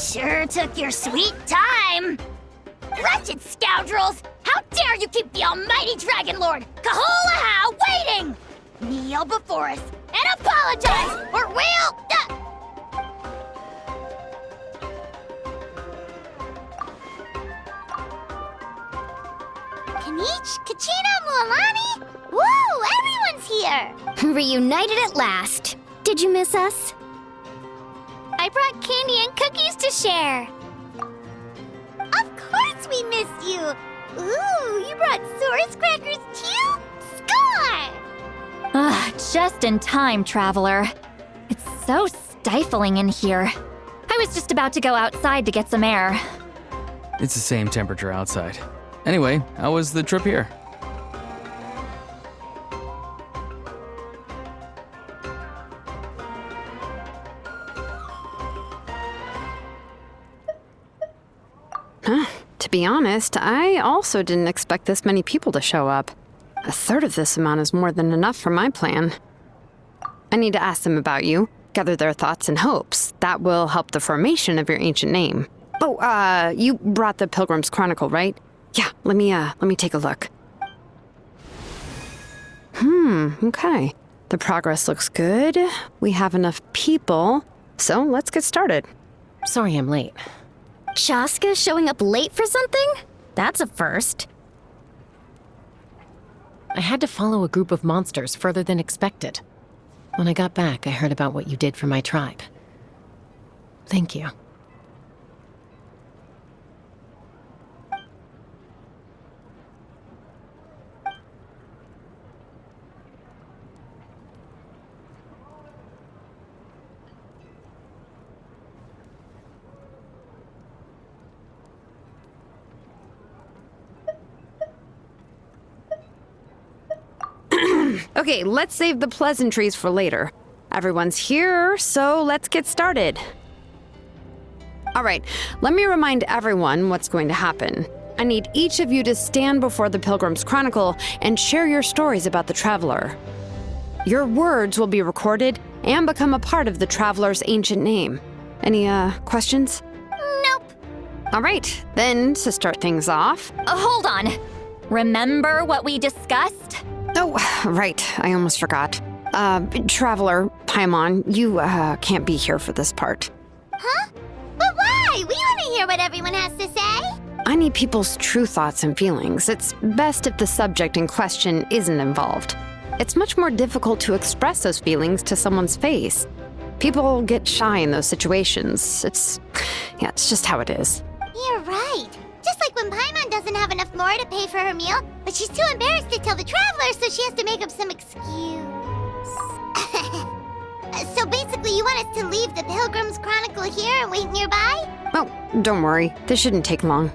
Sure took your sweet time. Wretched scoundrels! How dare you keep the almighty Dragon Lord, Kaholaha, waiting! Kneel before us and apologize, or we'll... Kanich, Kachina, Mualani? Woo! Everyone's here! Reunited at last. Did you miss us? I brought candy and cookies to share. Of course we missed you! Ooh, you brought Source crackers too? Score! Just in time, Traveler. It's so stifling in here. I was just about to go outside to get some air. It's the same temperature outside. Anyway, how was the trip here? To be honest, I also didn't expect this many people to show up. A third of this amount is more than enough for my plan. I need to ask them about you, gather their thoughts and hopes. That will help the formation of your ancient name. Oh, you brought the Pilgrim's Chronicle, right? Yeah, let me take a look. Okay. The progress looks good. We have enough people, so let's get started. Sorry I'm late. Shaska showing up late for something? That's a first. I had to follow a group of monsters further than expected. When I got back, I heard about what you did for my tribe. Thank you. Okay, let's save the pleasantries for later. Everyone's here, so let's get started. All right, let me remind everyone what's going to happen. I need each of you to stand before the Pilgrim's Chronicle and share your stories about the Traveler. Your words will be recorded and become a part of the Traveler's ancient name. Any, questions? Nope. All right, then, to start things off... Hold on. Remember what we discussed? Oh, right, I almost forgot. Traveler, Paimon, you, can't be here for this part. Huh? But why? We want to hear what everyone has to say. I need people's true thoughts and feelings. It's best if the subject in question isn't involved. It's much more difficult to express those feelings to someone's face. People get shy in those situations. It's just how it is. You're right. Just like when Paimon doesn't have enough more to pay for her meal, but she's too embarrassed to tell the Traveler, so she has to make up some excuse. So basically, you want us to leave the Pilgrim's Chronicle here and wait nearby? Oh, don't worry. This shouldn't take long.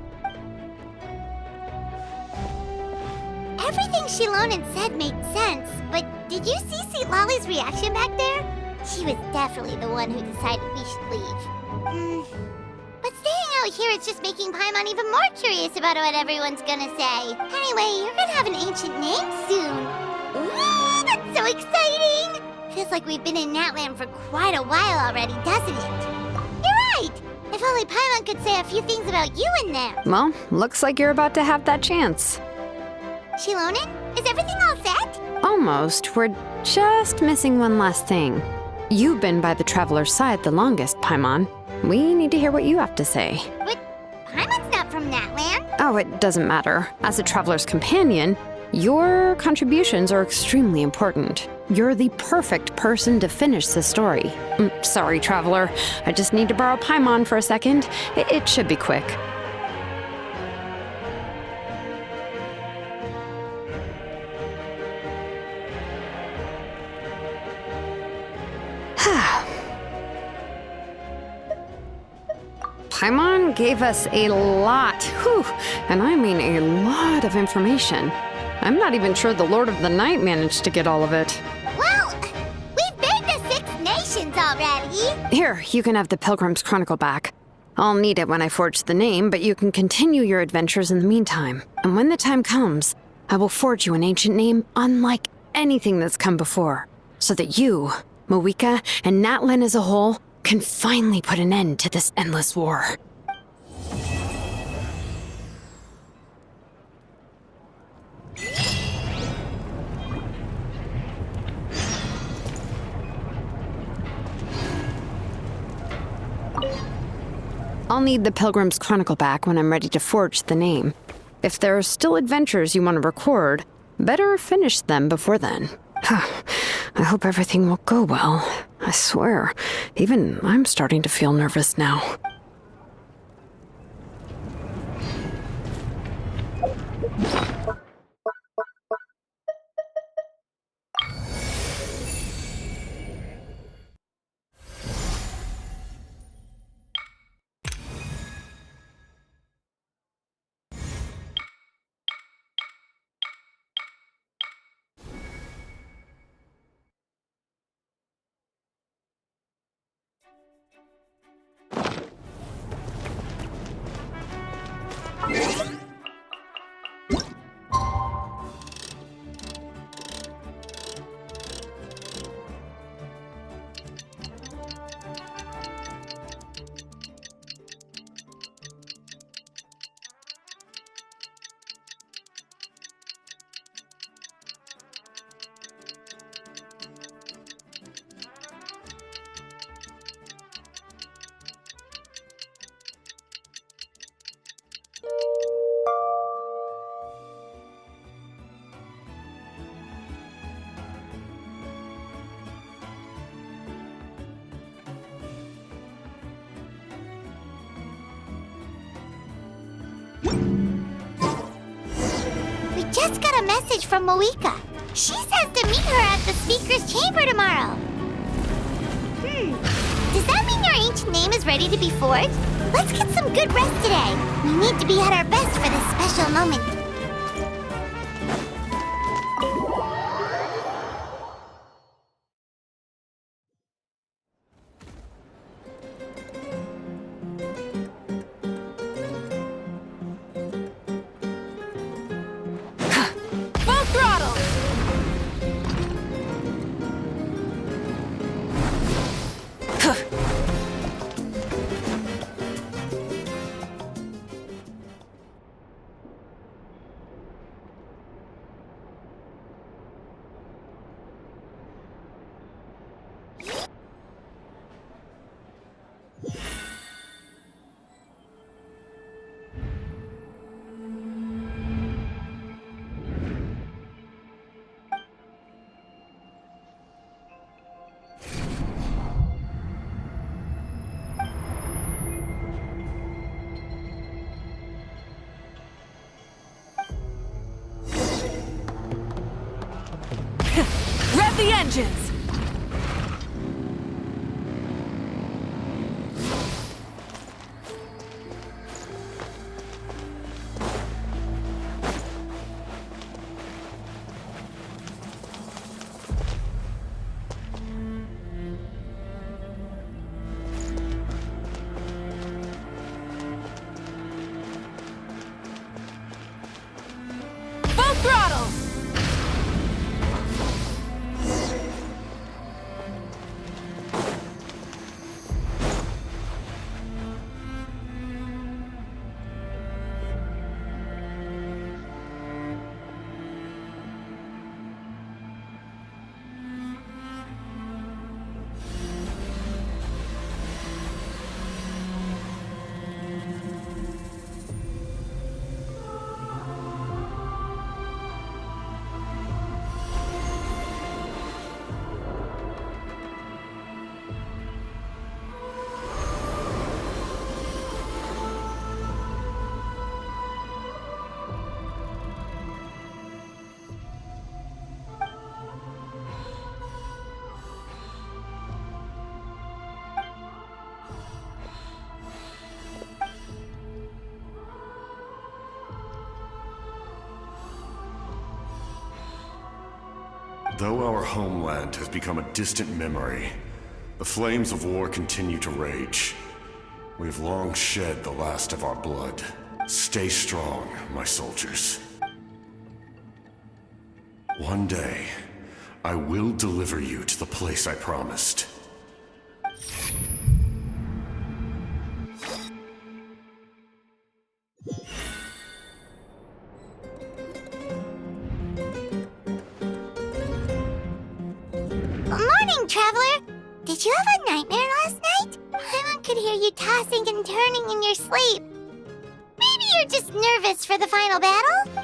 Everything Shilonen said made sense, but did you see St. Lolly's reaction back there? She was definitely the one who decided we should leave. But staying out here is just making Paimon even more curious about what everyone's gonna say. Anyway, you're gonna have an ancient name soon. Ooh, that's so exciting! Feels like we've been in Natlan for quite a while already, doesn't it? You're right! If only Paimon could say a few things about you in there. Well, looks like you're about to have that chance. Shilonen, is everything all set? Almost. We're just missing one last thing. You've been by the Traveler's side the longest, Paimon. We need to hear what you have to say. But Paimon's not from Natlan. Oh, it doesn't matter. As a Traveler's companion, your contributions are extremely important. You're the perfect person to finish the story. Sorry, Traveler. I just need to borrow Paimon for a second. It should be quick. Paimon gave us a lot, and I mean a lot of information. I'm not even sure the Lord of the Night managed to get all of it. Well, we've made the 6 nations already. Here, you can have the Pilgrim's Chronicle back. I'll need it when I forge the name, but you can continue your adventures in the meantime. And when the time comes, I will forge you an ancient name unlike anything that's come before, so that you, Moika, and Natlan as a whole can finally put an end to this endless war. I'll need the Pilgrim's Chronicle back when I'm ready to forge the name. If there are still adventures you want to record, better finish them before then. I hope everything will go well. I swear, even I'm starting to feel nervous now. We just got a message from Moika. She says to meet her at the Speaker's Chamber tomorrow. Does that mean your ancient name is ready to be forged? Let's get some good rest today. We need to be at our best for this special moment. Full throttle! Rev the engines! Full throttle! Though our homeland has become a distant memory, the flames of war continue to rage. We have long shed the last of our blood. Stay strong, my soldiers. One day, I will deliver you to the place I promised. Traveler? Did you have a nightmare last night? Paimon could hear you tossing and turning in your sleep. Maybe you're just nervous for the final battle?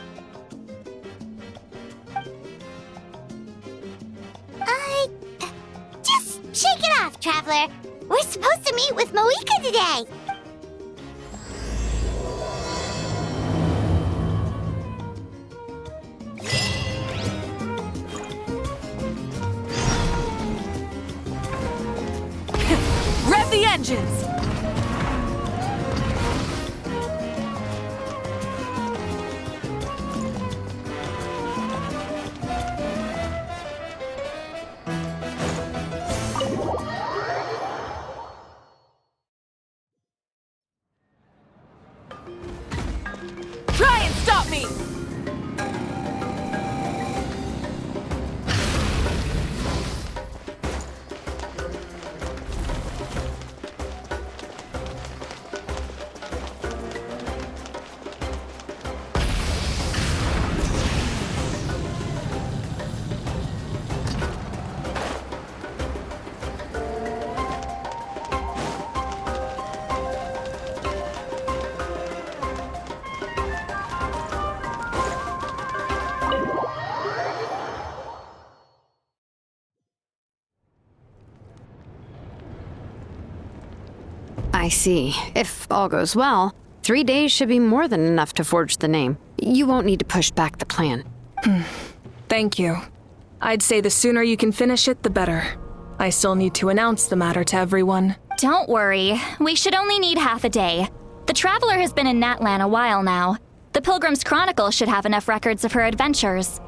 Just shake it off, Traveler. We're supposed to meet with Moika today. Rev the engines! Try and stop me! I see. If all goes well, 3 days should be more than enough to forge the name. You won't need to push back the plan. Thank you. I'd say the sooner you can finish it, the better. I still need to announce the matter to everyone. Don't worry, we should only need half a day. The Traveler has been in Natlan a while now. The Pilgrim's Chronicle should have enough records of her adventures.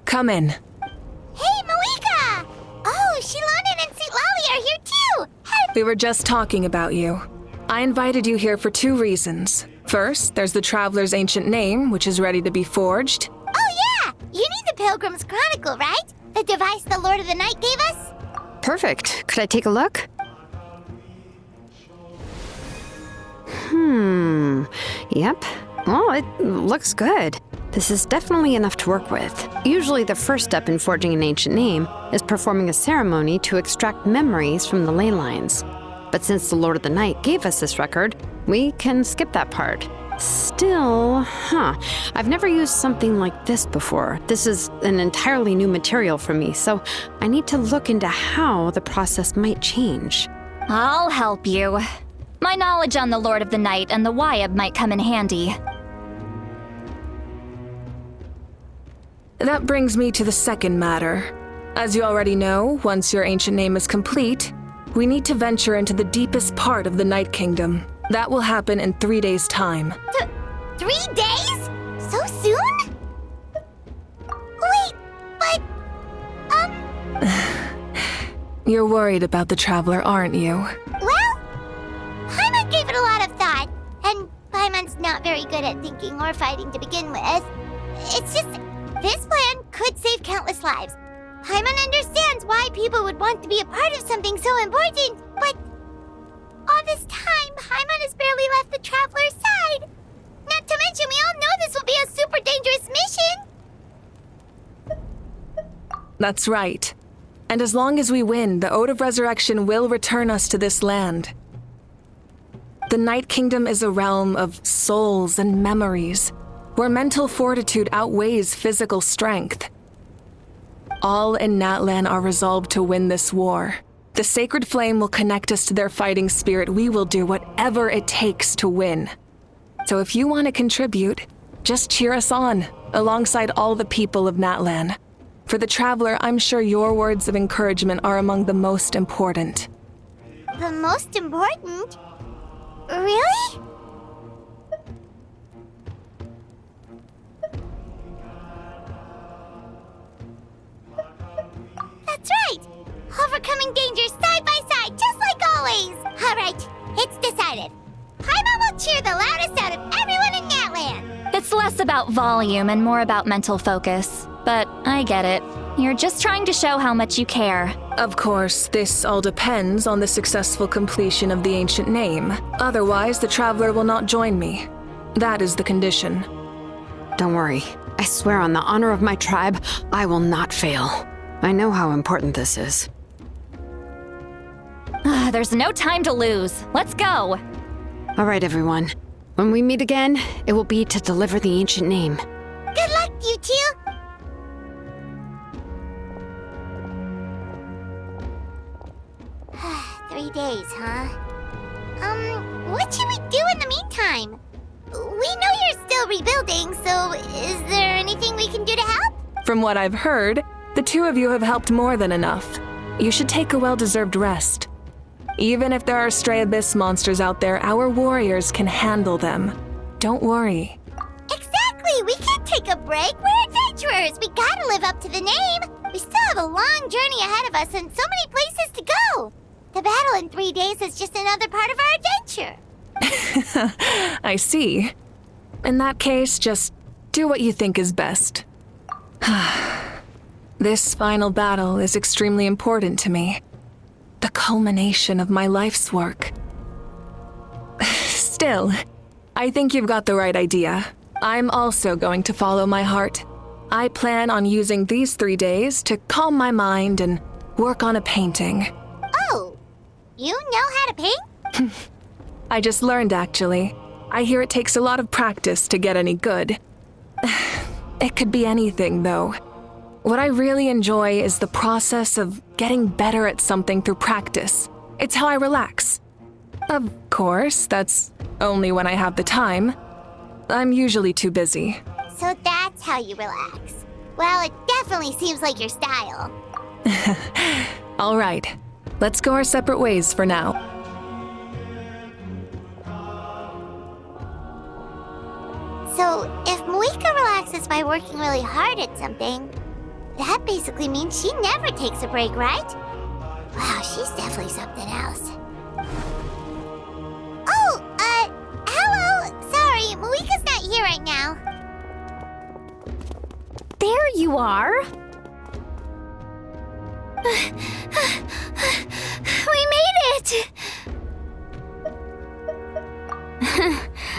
Come in. Hey, Moika! Oh, Shilonen and St. Lolly are here too! Hi. We were just talking about you. I invited you here for 2 reasons. First, there's the Traveler's ancient name, which is ready to be forged. Oh yeah! You need the Pilgrim's Chronicle, right? The device the Lord of the Night gave us? Perfect. Could I take a look? Yep. Well, it looks good. This is definitely enough to work with. Usually the first step in forging an ancient name is performing a ceremony to extract memories from the ley lines. But since the Lord of the Night gave us this record, we can skip that part. Still, I've never used something like this before. This is an entirely new material for me, so I need to look into how the process might change. I'll help you. My knowledge on the Lord of the Night and the Wyab might come in handy. That brings me to the second matter. As you already know, once your ancient name is complete, we need to venture into the deepest part of the Night Kingdom. That will happen in 3 days' time. 3 days? So soon? Wait, but... You're worried about the Traveler, aren't you? Well, Paimon gave it a lot of thought, and Paimon's not very good at thinking or fighting to begin with. It's just, this plan could save countless lives. Paimon understands why people would want to be a part of something so important, but all this time, Paimon has barely left the Traveler's side. Not to mention, we all know this will be a super dangerous mission. That's right. And as long as we win, the Ode of Resurrection will return us to this land. The Night Kingdom is a realm of souls and memories, where mental fortitude outweighs physical strength. All in Natlan are resolved to win this war. The sacred flame will connect us to their fighting spirit. We will do whatever it takes to win. So if you want to contribute, just cheer us on, alongside all the people of Natlan. For the Traveler, I'm sure your words of encouragement are among the most important. The most important? Really? That's right! Overcoming dangers side by side, just like always! Alright, it's decided. Paimon will cheer the loudest out of everyone in Natlan! It's less about volume and more about mental focus. But I get it. You're just trying to show how much you care. Of course, this all depends on the successful completion of the ancient name. Otherwise, the Traveler will not join me. That is the condition. Don't worry. I swear on the honor of my tribe, I will not fail. I know how important this is. There's no time to lose. Let's go. All right, everyone. When we meet again, it will be to deliver the ancient name. Good luck, you two! 3 days, huh? What should we do in the meantime? We know you're still rebuilding, so is there anything we can do to help? From what I've heard, the two of you have helped more than enough. You should take a well-deserved rest. Even if there are stray abyss monsters out there, our warriors can handle them. Don't worry. Exactly! We can't take a break! We're adventurers! We gotta live up to the name! We still have a long journey ahead of us and so many places to go! The battle in 3 days is just another part of our adventure! I see. In that case, just do what you think is best. This final battle is extremely important to me. The culmination of my life's work. Still, I think you've got the right idea. I'm also going to follow my heart. I plan on using these 3 days to calm my mind and work on a painting. Oh! You know how to paint? I just learned, actually. I hear it takes a lot of practice to get any good. It could be anything, though. What I really enjoy is the process of getting better at something through practice. It's how I relax. Of course, that's only when I have the time. I'm usually too busy. So that's how you relax. Well, it definitely seems like your style. All right, let's go our separate ways for now. So, if Moika relaxes by working really hard at something, that basically means she never takes a break, right? Wow, she's definitely something else. Oh, hello! Sorry, Moika's not here right now. There you are. We made it!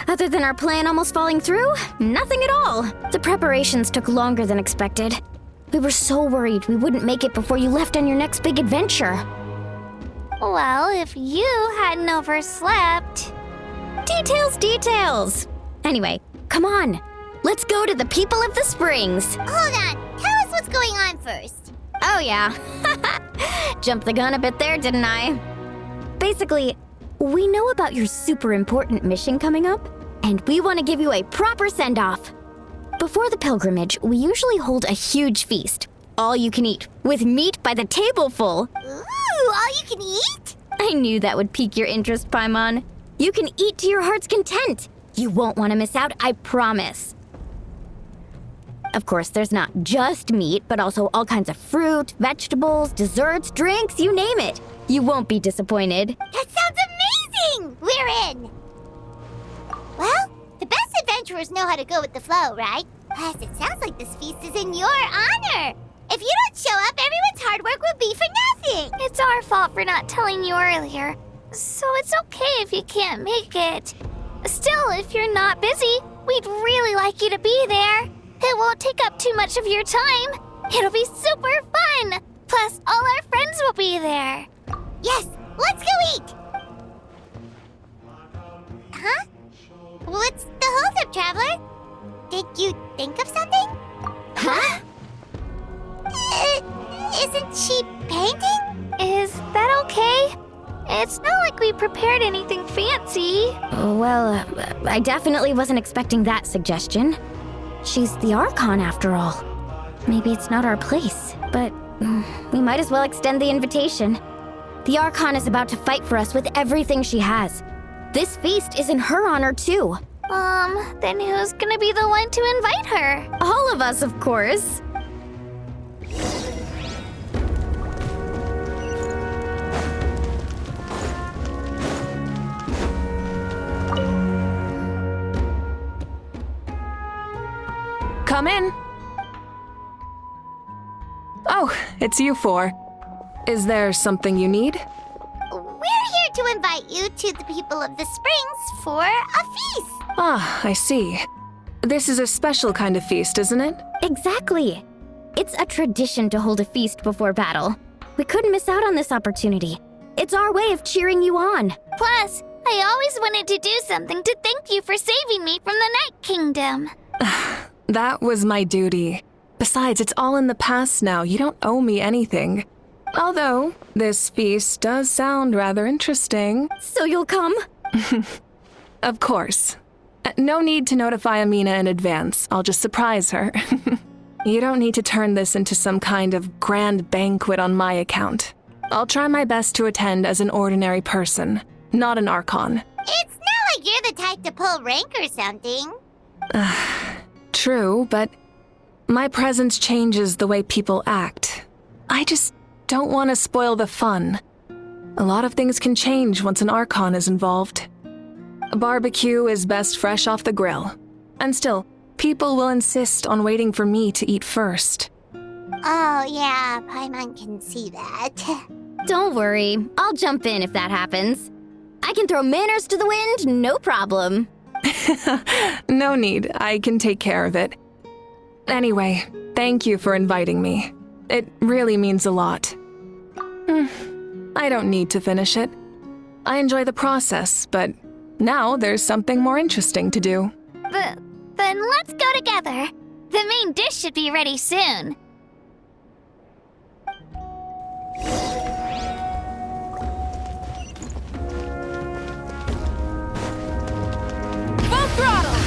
Other than our plan almost falling through, nothing at all. The preparations took longer than expected. We were so worried we wouldn't make it before you left on your next big adventure. Well, if you hadn't overslept... Details! Anyway, come on. Let's go to the people of the springs. Hold on, tell us what's going on first. Oh yeah. Jumped the gun a bit there, didn't I? Basically, we know about your super important mission coming up, and we want to give you a proper send-off. Before the pilgrimage, we usually hold a huge feast. All you can eat, with meat by the tableful. Ooh, all you can eat? I knew that would pique your interest, Paimon. You can eat to your heart's content. You won't want to miss out, I promise. Of course, there's not just meat, but also all kinds of fruit, vegetables, desserts, drinks, you name it. You won't be disappointed. That sounds amazing! We're in! Well, the best adventurers know how to go with the flow, right? Plus, it sounds like this feast is in your honor. If you don't show up, everyone's hard work will be for nothing. It's our fault for not telling you earlier, so it's okay if you can't make it. Still, if you're not busy, we'd really like you to be there. It won't take up too much of your time. It'll be super fun. Plus, all our friends will be there. Yes, let's go eat! Huh? What's the holdup, Traveler? Did you think of something? Huh? Isn't she painting? Is that okay? It's not like we prepared anything fancy. Well, I definitely wasn't expecting that suggestion. She's the Archon after all. Maybe it's not our place, but we might as well extend the invitation. The Archon is about to fight for us with everything she has. This feast is in her honor too. Then who's gonna be the one to invite her? All of us, of course. Come in. Oh, it's you four. Is there something you need? We're here to invite you to the people of the springs for a feast. Ah, I see. This is a special kind of feast, isn't it? Exactly. It's a tradition to hold a feast before battle. We couldn't miss out on this opportunity. It's our way of cheering you on. Plus, I always wanted to do something to thank you for saving me from the Night Kingdom. That was my duty. Besides, it's all in the past now. You don't owe me anything. Although, this feast does sound rather interesting. So you'll come? Of course. No need to notify Amina in advance. I'll just surprise her. You don't need to turn this into some kind of grand banquet on my account. I'll try my best to attend as an ordinary person, not an Archon. It's not like you're the type to pull rank or something. True, but my presence changes the way people act. I just don't want to spoil the fun. A lot of things can change once an Archon is involved. A barbecue is best fresh off the grill. And still, people will insist on waiting for me to eat first. Oh, yeah, Paimon can see that. Don't worry. I'll jump in if that happens. I can throw manners to the wind, no problem. No need. I can take care of it. Anyway, thank you for inviting me. It really means a lot. I don't need to finish it. I enjoy the process, but now there's something more interesting to do. Then let's go together. The main dish should be ready soon. Full throttle!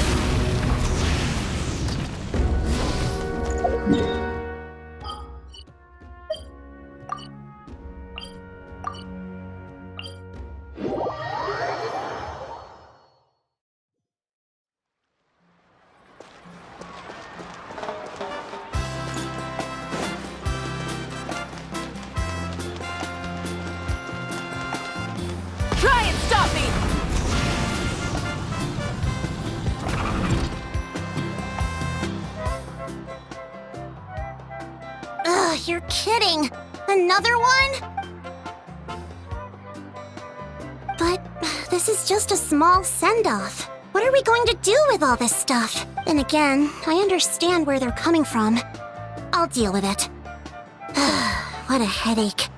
Try and stop me! Ugh, you're kidding. Another one? But this is just a small send-off. What are we going to do with all this stuff? And again, I understand where they're coming from. I'll deal with it. What a headache.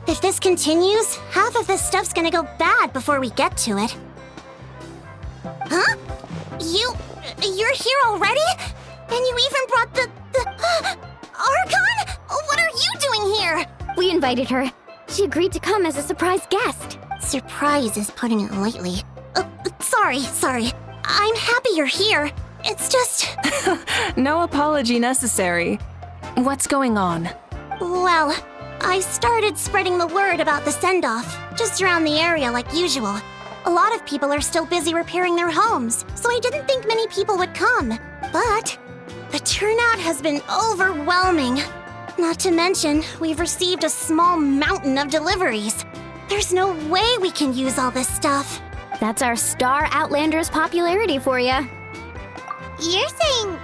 If this continues, half of this stuff's gonna go bad before we get to it. Huh? You're here already? And you even brought the Archon? What are you doing here? We invited her. She agreed to come as a surprise guest. Surprise is putting it lightly. Sorry. I'm happy you're here. It's just... No apology necessary. What's going on? Well, I started spreading the word about the send-off, just around the area like usual. A lot of people are still busy repairing their homes, so I didn't think many people would come. But the turnout has been overwhelming. Not to mention, we've received a small mountain of deliveries. There's no way we can use all this stuff. That's our Star Outlander's popularity for ya. You're saying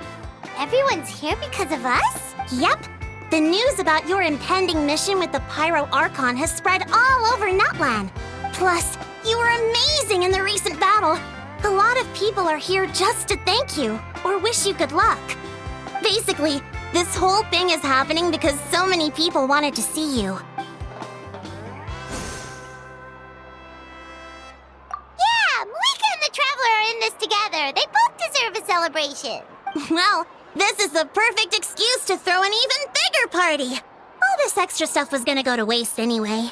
everyone's here because of us? Yep. The news about your impending mission with the Pyro Archon has spread all over Natlan. Plus, you were amazing in the recent battle. A lot of people are here just to thank you, or wish you good luck. Basically, this whole thing is happening because so many people wanted to see you. Yeah, Malika and the Traveler are in this together. They both deserve a celebration. Well, this is the perfect excuse to throw an even bigger party. All this extra stuff was gonna go to waste anyway.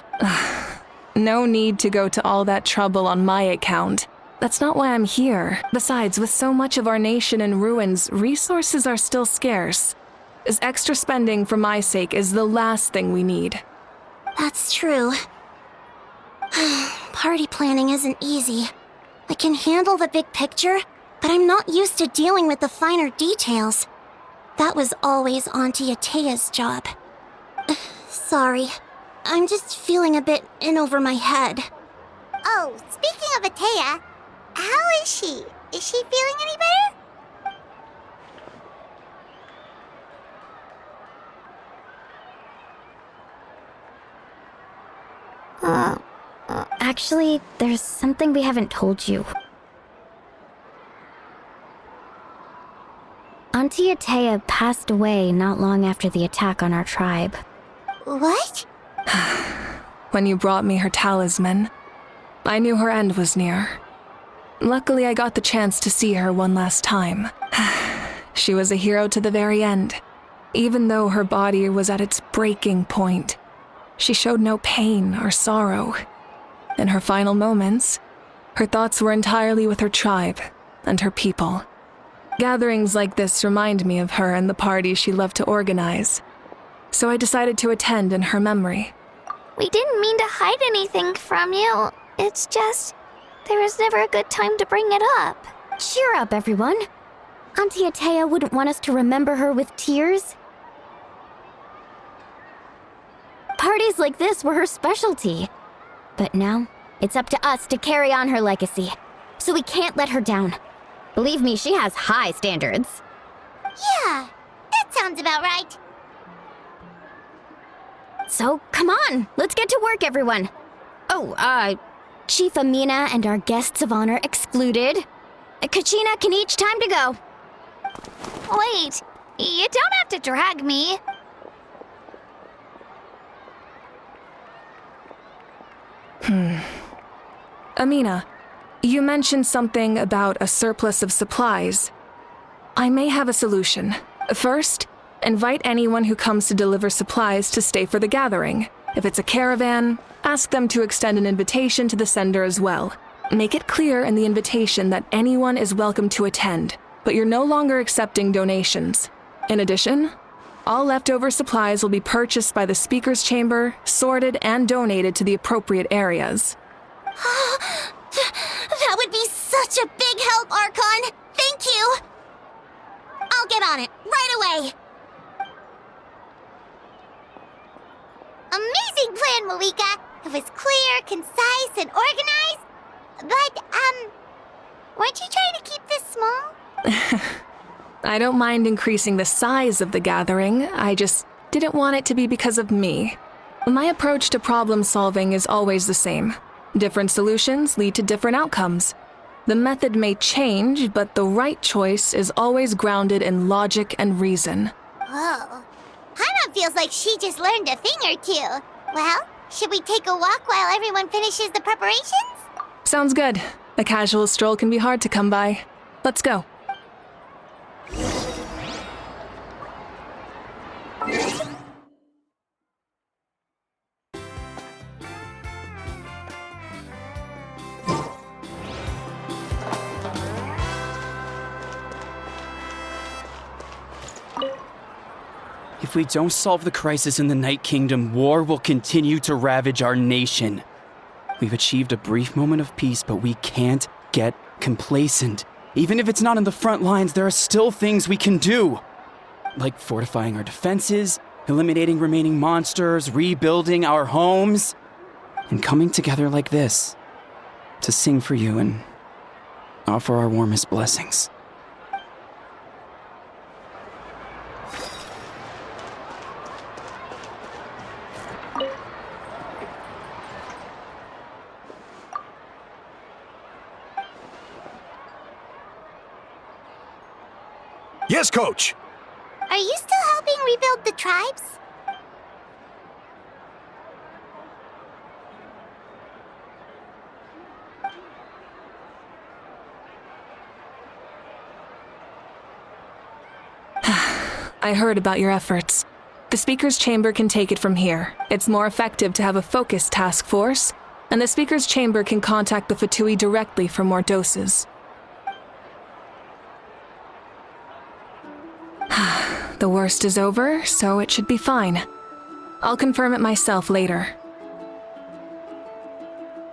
No need to go to all that trouble on my account. That's not why I'm here. Besides, with so much of our nation in ruins, resources are still scarce. This extra spending for my sake is the last thing we need. That's true. Party planning isn't easy. I can handle the big picture, but I'm not used to dealing with the finer details. That was always Auntie Atea's job. Sorry. I'm just feeling a bit in over my head. Oh, speaking of Atea, how is she? Is she feeling any better? Actually, there's something we haven't told you. Auntie Atea passed away not long after the attack on our tribe. What? When you brought me her talisman, I knew her end was near. Luckily, I got the chance to see her one last time. She was a hero to the very end. Even though her body was at its breaking point, she showed no pain or sorrow. In her final moments, her thoughts were entirely with her tribe and her people. Gatherings like this remind me of her and the parties she loved to organize. So I decided to attend in her memory. We didn't mean to hide anything from you. It's just, there was never a good time to bring it up. Cheer up, everyone. Auntie Atea wouldn't want us to remember her with tears. Parties like this were her specialty. But now, it's up to us to carry on her legacy. So we can't let her down. Believe me, she has high standards. Yeah, that sounds about right. So, come on, let's get to work, everyone. Oh, Chief Amina and our guests of honor excluded. Kachina can each time to go. Wait, you don't have to drag me. Amina, you mentioned something about a surplus of supplies. I may have a solution. First, invite anyone who comes to deliver supplies to stay for the gathering. If it's a caravan, ask them to extend an invitation to the sender as well. Make it clear in the invitation that anyone is welcome to attend, but you're no longer accepting donations. In addition, all leftover supplies will be purchased by the speaker's chamber, sorted, and donated to the appropriate areas. That would be such a big help, Archon. Thank you. I'll get on it right away. Amazing plan, Malika. It was clear, concise, and organized. But, weren't you trying to keep this small? I don't mind increasing the size of the gathering, I just didn't want it to be because of me. My approach to problem solving is always the same. Different solutions lead to different outcomes. The method may change, but the right choice is always grounded in logic and reason. Whoa. Hana feels like she just learned a thing or two. Well, should we take a walk while everyone finishes the preparations? Sounds good. A casual stroll can be hard to come by. Let's go. If we don't solve the crisis in the Night Kingdom, war will continue to ravage our nation. We've achieved a brief moment of peace, but we can't get complacent. Even if it's not in the front lines, there are still things we can do. Like fortifying our defenses, eliminating remaining monsters, rebuilding our homes, and coming together like this to sing for you and offer our warmest blessings. Yes, Coach! Are you still helping rebuild the tribes? I heard about your efforts. The Speaker's Chamber can take it from here. It's more effective to have a focused task force, and the Speaker's Chamber can contact the Fatui directly for more doses. The worst is over, so it should be fine. I'll confirm it myself later.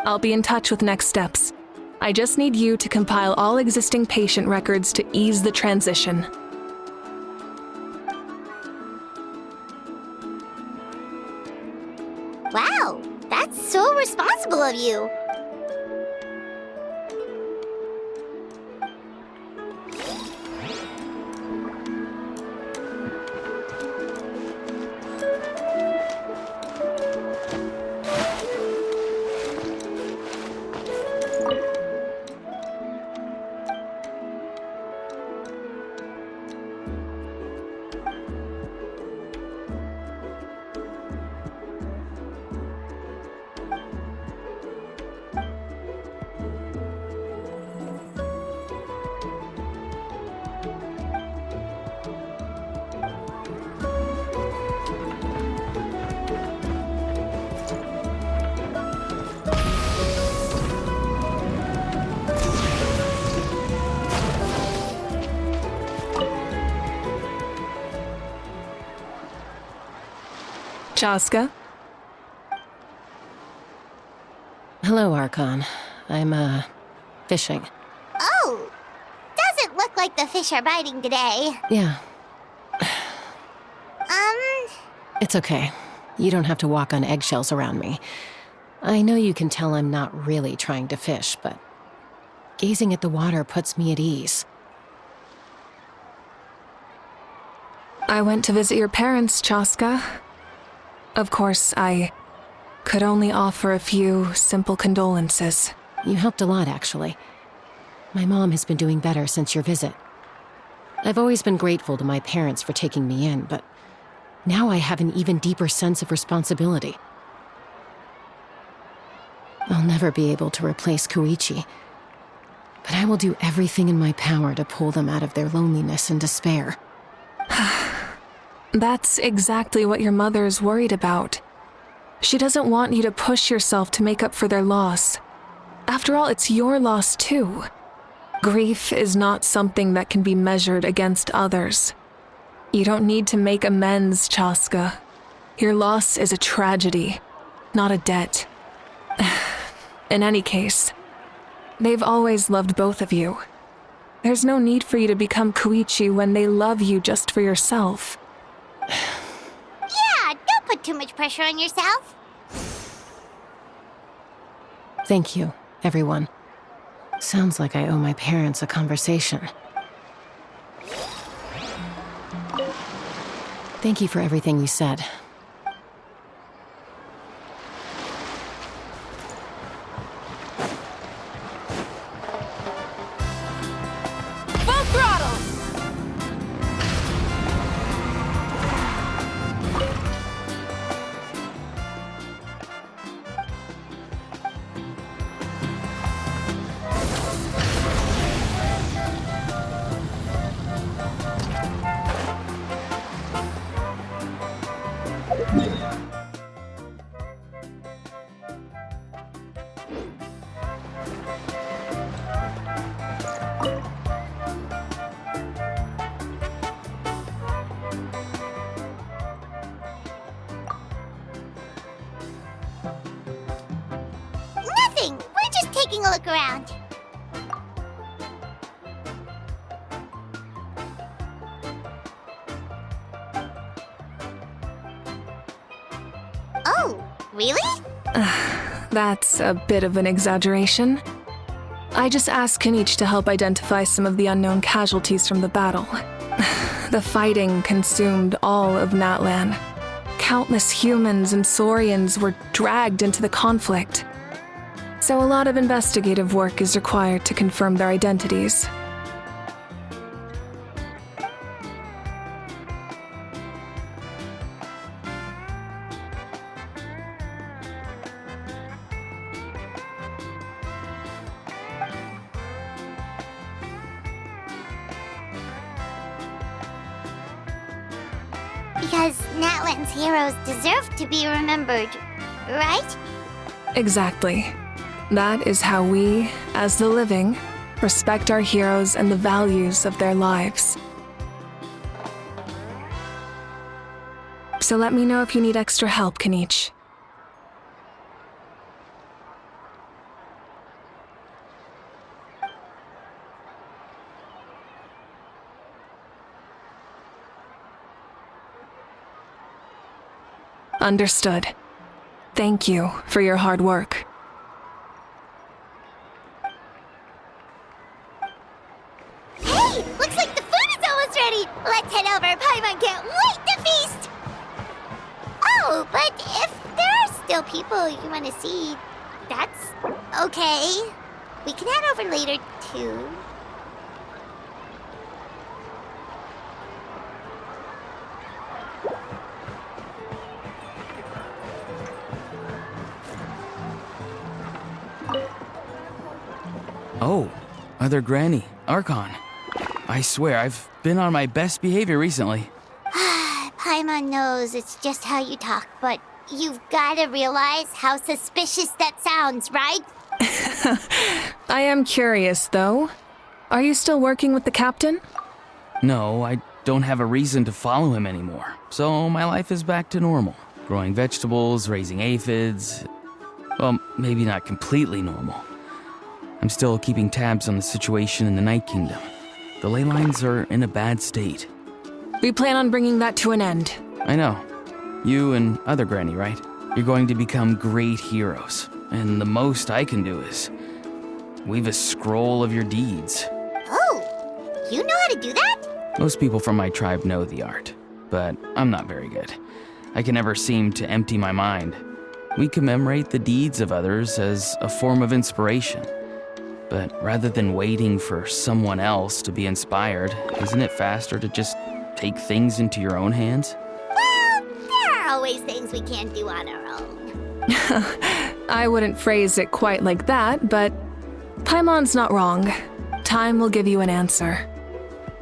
I'll be in touch with next steps. I just need you to compile all existing patient records to ease the transition. Wow, that's so responsible of you. Chaska. Hello, Archon. I'm, fishing. Oh, doesn't look like the fish are biting today. Yeah, Um, it's okay. You don't have to walk on eggshells around me. I know you can tell I'm not really trying to fish, but gazing at the water puts me at ease. I went to visit your parents, Chaska. Of course, I could only offer a few simple condolences. You helped a lot, actually. My mom has been doing better since your visit. I've always been grateful to my parents for taking me in, but now I have an even deeper sense of responsibility. I'll never be able to replace Koichi, but I will do everything in my power to pull them out of their loneliness and despair. That's exactly what your mother is worried about. She doesn't want you to push yourself to make up for their loss. After all, it's your loss too. Grief is not something that can be measured against others. You don't need to make amends, Chaska. Your loss is a tragedy, not a debt. In any case, they've always loved both of you. There's no need for you to become Koichi when they love you just for yourself. yeah, don't put too much pressure on yourself. Thank you, everyone. Sounds like I owe my parents a conversation. Thank you for everything you said. Full throttle! Nothing. We're just taking a look around. Oh, really? That's a bit of an exaggeration. I just asked Kenichi to help identify some of the unknown casualties from the battle. The fighting consumed all of Natlan. Countless humans and Saurians were dragged into the conflict. So a lot of investigative work is required to confirm their identities. Because Natlan's heroes deserve to be remembered, right? Exactly. That is how we, as the living, respect our heroes and the values of their lives. So let me know if you need extra help, Kenichi. Understood. Thank you for your hard work. Hey, looks like the food is almost ready. Let's head over. Paimon can't wait to feast. Oh, but if there are still people you want to see, that's okay. We can head over later, too. Oh, Mother Granny, Archon. I swear, I've been on my best behavior recently. Paimon knows it's just how you talk, but you've got to realize how suspicious that sounds, right? I am curious, though. Are you still working with the captain? No, I don't have a reason to follow him anymore, so my life is back to normal. growing vegetables, raising aphids. Well, maybe not completely normal. I'm still keeping tabs on the situation in the Night Kingdom. The ley lines are in a bad state. We plan on bringing that to an end. I know. You and other Granny, right? You're going to become great heroes. And the most I can do is weave a scroll of your deeds. Oh, you know how to do that? Most people from my tribe know the art, but I'm not very good. I can never seem to empty my mind. We commemorate the deeds of others as a form of inspiration. But rather than waiting for someone else to be inspired, isn't it faster to just take things into your own hands? Well, there are always things we can't do on our own. I wouldn't phrase it quite like that, but Paimon's not wrong. Time will give you an answer.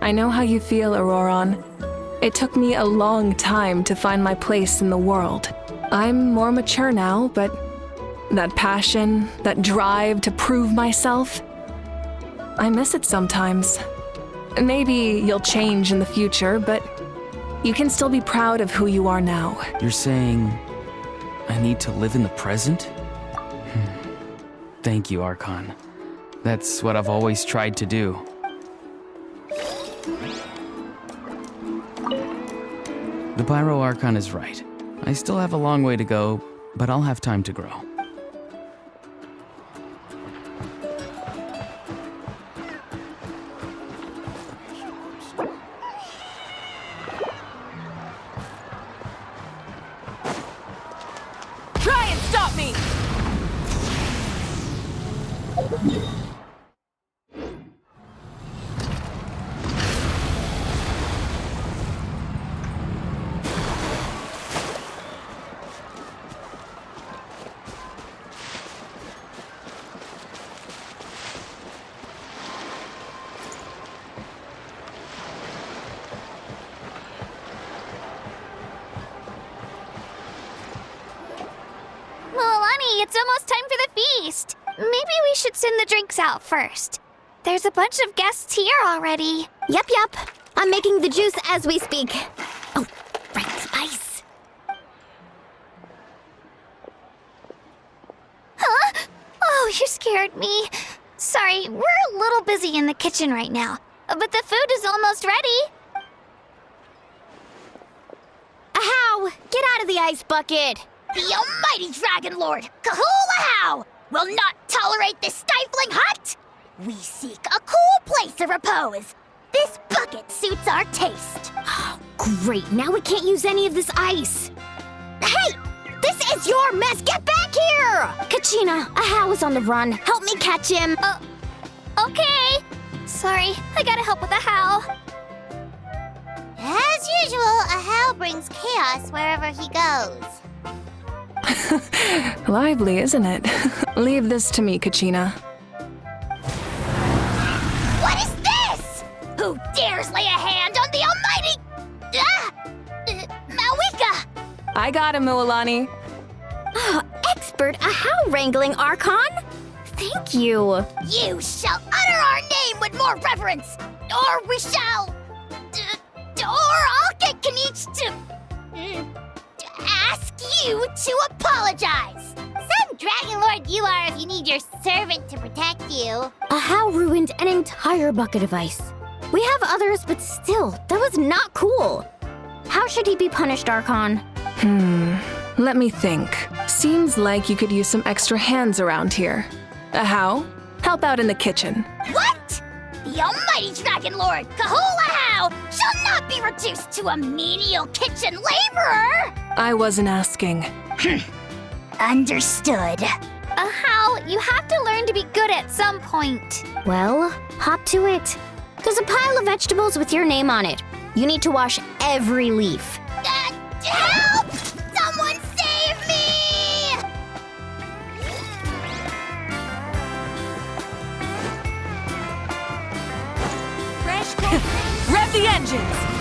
I know how you feel, Auroron. It took me a long time to find my place in the world. I'm more mature now, but that passion, that drive to prove myself, I miss it sometimes. Maybe you'll change in the future, but you can still be proud of who you are now. You're saying I need to live in the present? Thank you, Archon. That's what I've always tried to do. The Pyro Archon is right. I still have a long way to go, but I'll have time to grow. Try and stop me! Milani, it's almost time for the feast. Maybe we should send the drinks out first. There's a bunch of guests here already. Yep. I'm making the juice as we speak. Oh, right, the ice. Huh? Oh, you scared me. Sorry, we're a little busy in the kitchen right now, but the food is almost ready. Ahow! Get out of the ice bucket! The almighty Dragon Lord, Kahul will not tolerate this stifling hut! We seek a cool place of repose. This bucket suits our taste. Oh, great. Now we can't use any of this ice. Hey! This is your mess! Get back here! Kachina, Ahow is on the run. Help me catch him. Okay. Sorry, I gotta help with the how. As usual, Ahow brings chaos wherever he goes. Lively, isn't it? Leave this to me, Kachina. What is this? Who dares lay a hand on the almighty... Malika! I got him, Mualani. Oh, expert Ahow wrangling, Archon. Thank you. You shall utter our name with more reverence, or we shall... or I'll get Kanich to ask you to apologize. Some Dragon Lord you are if you need your servant to protect you. Ahow ruined an entire bucket of ice. We have others, but still, that was not cool. How should he be punished, Archon? Let me think. Seems like you could use some extra hands around here. Ahow, help out in the kitchen. What? The almighty Dragon Lord, Kahul Ahow, shall not be reduced to a menial kitchen laborer! I wasn't asking. Understood. How? You have to learn to be good at some point. Well, hop to it. There's a pile of vegetables with your name on it. You need to wash every leaf. Help! Someone save me! Rev the engines!